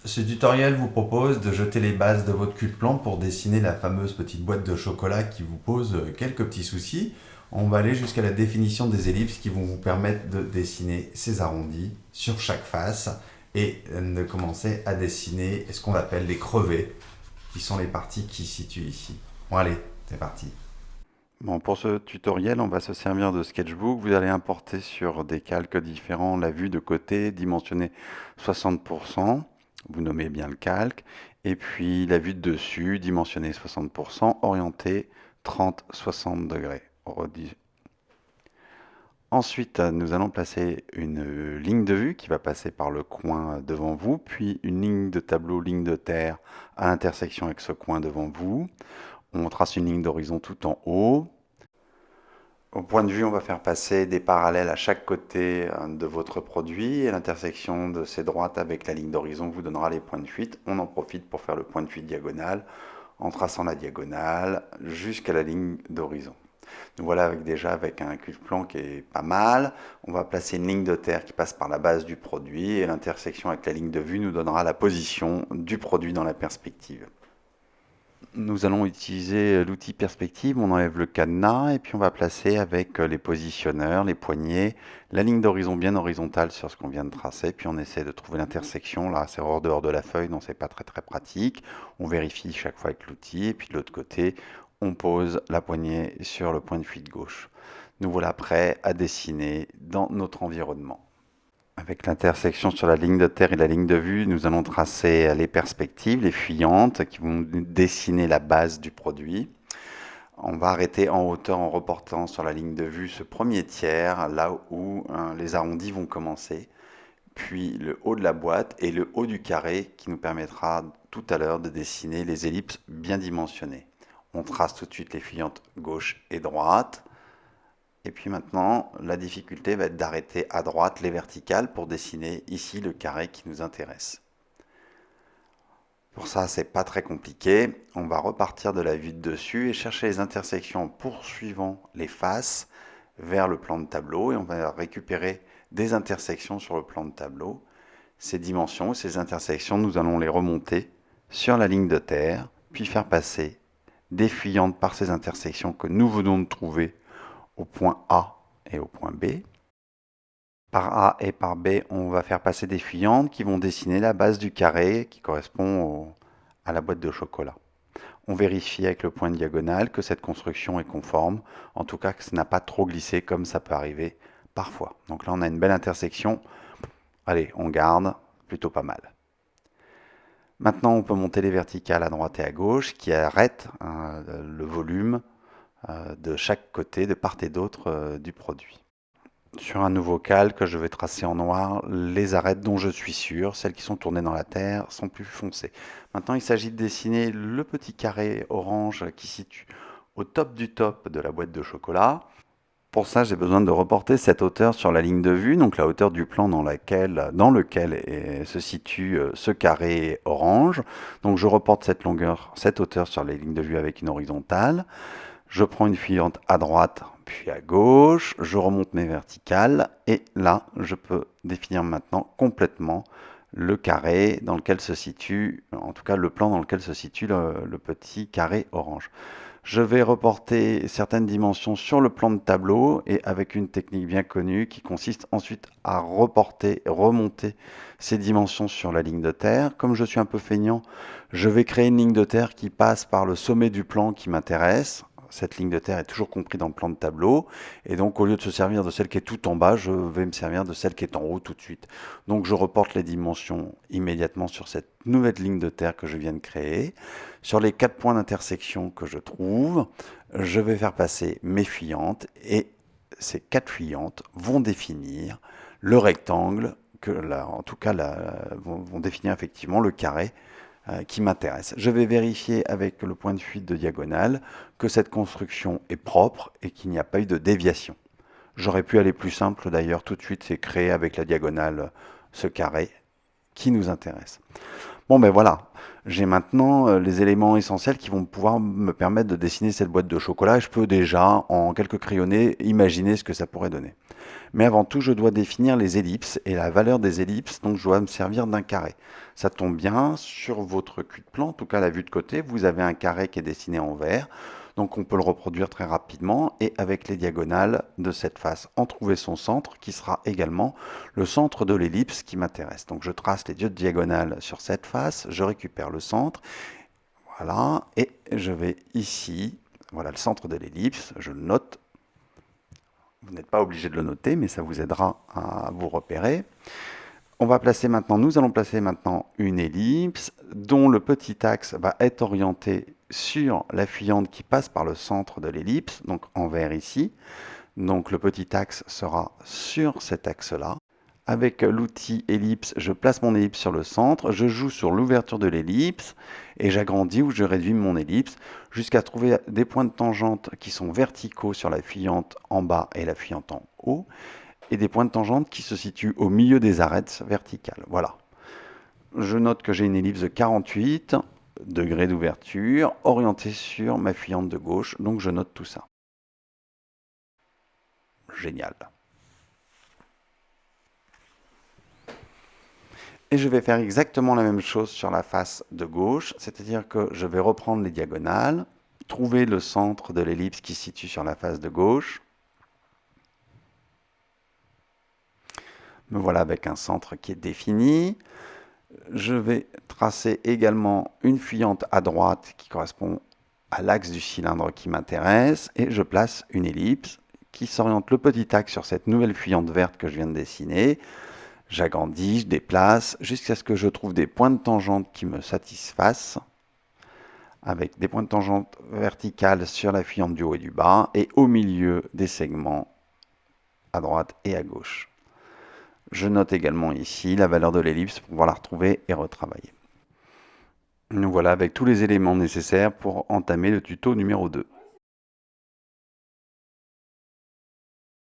Ce tutoriel vous propose de jeter les bases de votre cul-de-plan pour dessiner la fameuse petite boîte de chocolat qui vous pose quelques petits soucis. On va aller jusqu'à la définition des ellipses qui vont vous permettre de dessiner ces arrondis sur chaque face et de commencer à dessiner ce qu'on appelle les crevets, qui sont les parties qui se situent ici. Bon allez, c'est parti. Bon, pour ce tutoriel, on va se servir de Sketchbook. Vous allez importer sur des calques différents la vue de côté, dimensionnée 60%. Vous nommez bien le calque. Et puis la vue de dessus, dimensionnée 60%, orientée 30-60 degrés. Ensuite, nous allons placer une ligne de vue qui va passer par le coin devant vous, puis une ligne de tableau, ligne de terre à l'intersection avec ce coin devant vous. On trace une ligne d'horizon tout en haut. Au point de vue, on va faire passer des parallèles à chaque côté de votre produit et l'intersection de ces droites avec la ligne d'horizon vous donnera les points de fuite. On en profite pour faire le point de fuite diagonal en traçant la diagonale jusqu'à la ligne d'horizon. Nous voilà déjà avec un cul-de-plan qui est pas mal. On va placer une ligne de terre qui passe par la base du produit et l'intersection avec la ligne de vue nous donnera la position du produit dans la perspective. Nous allons utiliser l'outil perspective, on enlève le cadenas et puis on va placer avec les positionneurs, les poignées, la ligne d'horizon bien horizontale sur ce qu'on vient de tracer, puis on essaie de trouver l'intersection, là c'est hors dehors de la feuille, donc c'est pas très pratique. On vérifie chaque fois avec l'outil et puis de l'autre côté, on pose la poignée sur le point de fuite gauche. Nous voilà prêts à dessiner dans notre environnement. Avec l'intersection sur la ligne de terre et la ligne de vue, nous allons tracer les perspectives, les fuyantes, qui vont dessiner la base du produit. On va arrêter en hauteur en reportant sur la ligne de vue ce premier tiers, là où les arrondis vont commencer, puis le haut de la boîte et le haut du carré qui nous permettra tout à l'heure de dessiner les ellipses bien dimensionnées. On trace tout de suite les fuyantes gauche et droite. Et puis maintenant, la difficulté va être d'arrêter à droite les verticales pour dessiner ici le carré qui nous intéresse. Pour ça, c'est pas très compliqué. On va repartir de la vue de dessus et chercher les intersections en poursuivant les faces vers le plan de tableau et on va récupérer des intersections sur le plan de tableau. Ces dimensions, ces intersections, nous allons les remonter sur la ligne de terre, puis faire passer des fuyantes par ces intersections que nous venons de trouver au point A et au point B. Par A et par B, on va faire passer des fuyantes qui vont dessiner la base du carré qui correspond à la boîte de chocolat. On vérifie avec le point diagonal que cette construction est conforme, en tout cas que ça n'a pas trop glissé comme ça peut arriver parfois. Donc là, on a une belle intersection. Allez, on garde, plutôt pas mal. Maintenant, on peut monter les verticales à droite et à gauche qui arrêtent le volume de chaque côté, de part et d'autre du produit. Sur un nouveau calque, je vais tracer en noir les arêtes dont je suis sûr, celles qui sont tournées dans la terre, sont plus foncées. Maintenant, il s'agit de dessiner le petit carré orange qui se situe au top du top de la boîte de chocolat. Pour ça, j'ai besoin de reporter cette hauteur sur la ligne de vue, donc la hauteur du plan dans lequel se situe ce carré orange. Donc je reporte cette longueur, cette hauteur sur les lignes de vue avec une horizontale. Je prends une fuyante à droite, puis à gauche, je remonte mes verticales, et là, je peux définir maintenant complètement le carré dans lequel se situe, en tout cas le plan dans lequel se situe le petit carré orange. Je vais reporter certaines dimensions sur le plan de tableau et avec une technique bien connue qui consiste ensuite à remonter ces dimensions sur la ligne de terre. Comme je suis un peu feignant, je vais créer une ligne de terre qui passe par le sommet du plan qui m'intéresse. Cette ligne de terre est toujours comprise dans le plan de tableau. Et donc, au lieu de se servir de celle qui est tout en bas, je vais me servir de celle qui est en haut tout de suite. Donc, je reporte les dimensions immédiatement sur cette nouvelle ligne de terre que je viens de créer. Sur les 4 points d'intersection que je trouve, je vais faire passer mes fuyantes et ces 4 fuyantes vont définir le rectangle, vont définir effectivement le carré qui m'intéresse. Je vais vérifier avec le point de fuite de diagonale que cette construction est propre et qu'il n'y a pas eu de déviation. J'aurais pu aller plus simple d'ailleurs tout de suite, c'est créer avec la diagonale ce carré qui nous intéresse. Bon, ben voilà, j'ai maintenant les éléments essentiels qui vont pouvoir me permettre de dessiner cette boîte de chocolat. Je peux déjà, en quelques crayonnés, imaginer ce que ça pourrait donner. Mais avant tout, je dois définir les ellipses et la valeur des ellipses, donc je dois me servir d'un carré. Ça tombe bien, sur votre cul de plan, en tout cas la vue de côté, vous avez un carré qui est dessiné en vert, donc on peut le reproduire très rapidement et avec les diagonales de cette face, en trouver son centre qui sera également le centre de l'ellipse qui m'intéresse. Donc je trace les deux diagonales sur cette face, je récupère le centre, voilà, et je vais ici, voilà le centre de l'ellipse, je le note. Vous n'êtes pas obligé de le noter, mais ça vous aidera à vous repérer. Nous allons placer maintenant une ellipse dont le petit axe va être orienté sur la fuyante qui passe par le centre de l'ellipse, donc en vert ici. Donc le petit axe sera sur cet axe-là. Avec l'outil ellipse, je place mon ellipse sur le centre, je joue sur l'ouverture de l'ellipse et j'agrandis ou je réduis mon ellipse jusqu'à trouver des points de tangente qui sont verticaux sur la fuyante en bas et la fuyante en haut et des points de tangente qui se situent au milieu des arêtes verticales. Voilà. Je note que j'ai une ellipse de 48 degrés d'ouverture orientée sur ma fuyante de gauche, donc je note tout ça. Génial. Et je vais faire exactement la même chose sur la face de gauche, c'est-à-dire que je vais reprendre les diagonales, trouver le centre de l'ellipse qui se situe sur la face de gauche. Me voilà avec un centre qui est défini. Je vais tracer également une fuyante à droite qui correspond à l'axe du cylindre qui m'intéresse et je place une ellipse qui s'oriente le petit axe sur cette nouvelle fuyante verte que je viens de dessiner. J'agrandis, je déplace jusqu'à ce que je trouve des points de tangente qui me satisfassent avec des points de tangente verticales sur la fuyante du haut et du bas et au milieu des segments à droite et à gauche. Je note également ici la valeur de l'ellipse pour pouvoir la retrouver et retravailler. Nous voilà avec tous les éléments nécessaires pour entamer le tuto numéro 2.